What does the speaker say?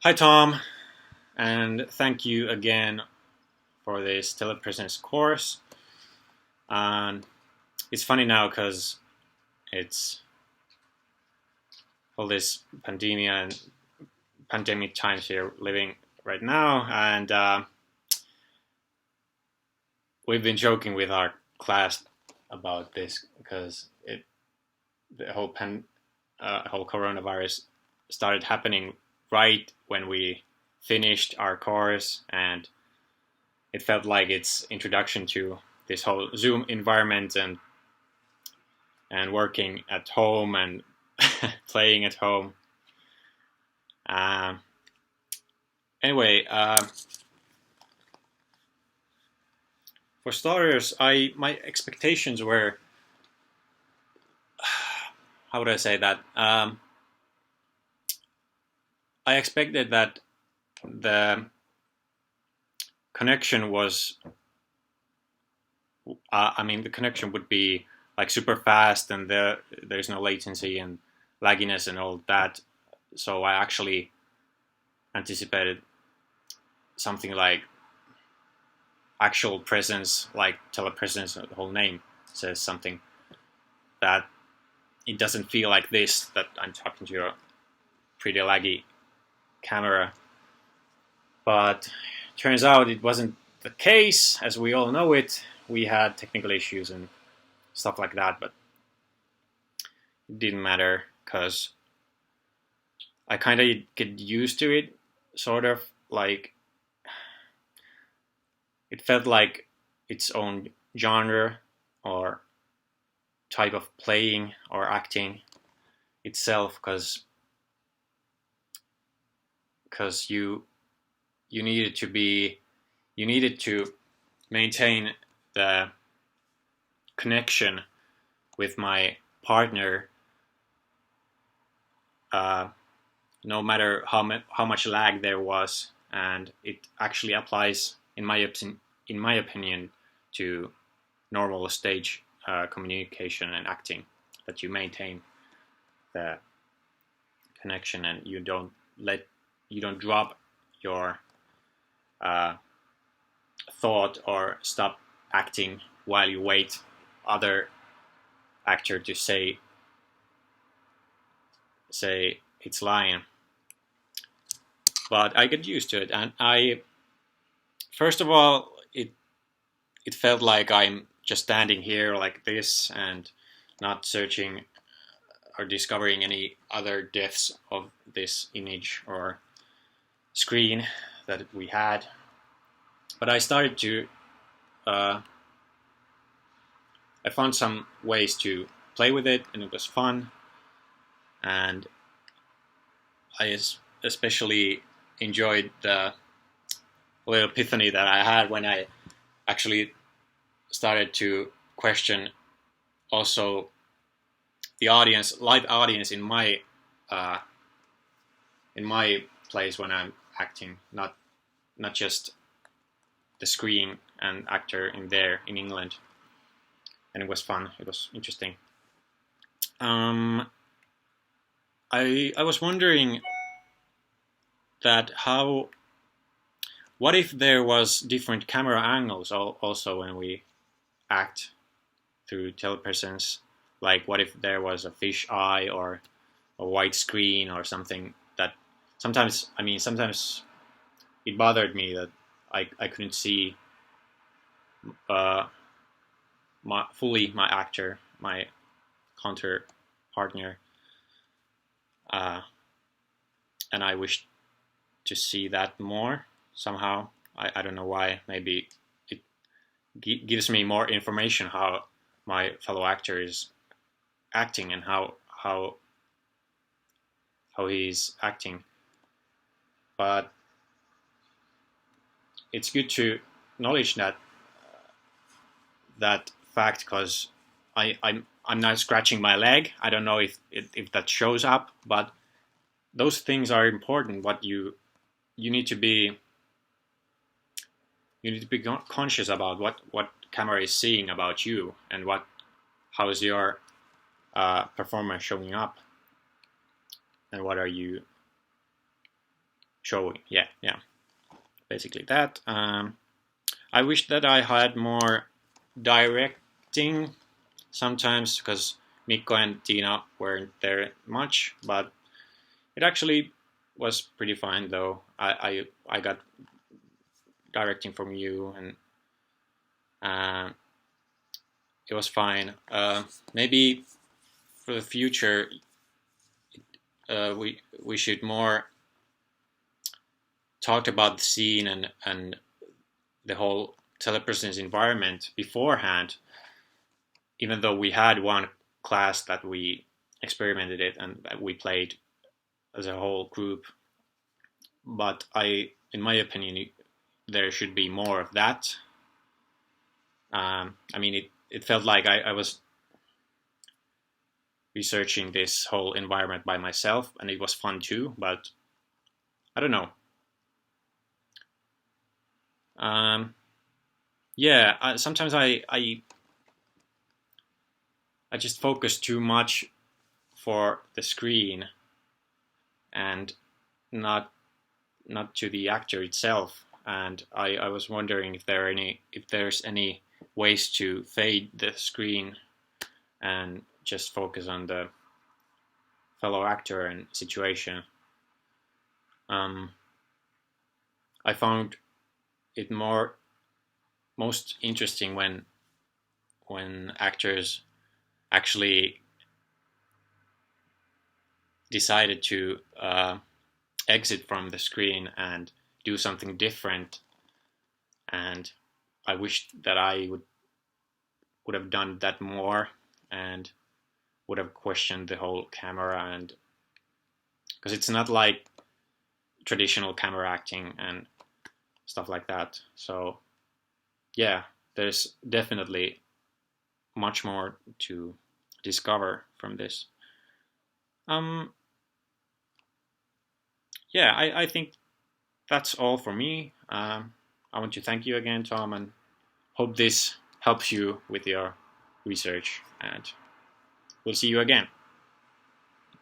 Hi, Tom, and thank you again for this telepresence course. And it's funny now because it's all this pandemic times here living right now, and we've been joking with our class about this because the whole coronavirus started happening right when we finished our course, and it felt like its introduction to this whole Zoom environment and working at home and playing at home. Uh, anyway, for starters, I my expectations were, how would I say that? I expected that the connection was, the connection would be like super fast, and there's no latency and lagginess and all that. So I actually anticipated something like actual presence, like telepresence. The whole name says something that it doesn't feel like this, that I'm talking to a pretty laggy camera. But turns out it wasn't the case, as we all know it. We had technical issues and stuff like that, but it didn't matter because I kind of get used to it, sort of. Like, it felt like its own genre or type of playing or acting itself, because you needed to be you needed to maintain the connection with my partner, uh, no matter how much lag there was, and it actually applies, in my opinion, to normal stage communication and acting, that you maintain the connection and you don't drop your uh, thought or stop acting while you wait other actor to say its line. But I get used to it, and I first of all it felt like I'm just standing here like this and not searching or discovering any other depths of this image or screen that we had. But I started to uh, I found some ways to play with it, and it was fun. And I especially enjoyed the little epiphany that I had when I actually started to question also the live audience uh, in my place when I'm acting, not just the screen and actor in England. And it was fun. It was interesting. Um, I was wondering that what if there was different camera angles also when we act through telepresence? Like, what if there was a fish eye or a white screen or something that sometimes it bothered me that I couldn't see uh, my actor, my counter partner, uh, and I wished to see that more somehow. I don't know why. Maybe it gives me more information how my fellow actor is acting and how he's acting. But it's good to acknowledge that fact, because I'm not scratching my leg. I don't know if that shows up, but those things are important. What you need to be conscious about what camera is seeing about you, and how is your performance showing up, and what are you showing. Yeah, basically that. I wish that I had more directing sometimes, because Mikko and Tina weren't there much, but it actually was pretty fine though. I got directing from you, and it was fine. Maybe for the future, we should more talk about the scene and the whole telepresence environment beforehand. Even though we had one class that we experimented it and that we played as a whole group, but in my opinion, there should be more of that. I mean, it felt like I was researching this whole environment by myself, and it was fun too, but I don't know. Sometimes I just focus too much for the screen and not to the actor itself. And I was wondering if there's any ways to fade the screen and just focus on the fellow actor and situation. I found it most interesting when actors actually decided to exit from the screen and do something different. And I wished that I would have done that more and would have questioned the whole camera, and because it's not like traditional camera acting and stuff like that. So yeah, there's definitely much more to discover from this. Yeah, I think that's all for me. I want to thank you again, Tom, and hope this helps you with your research, and we'll see you again.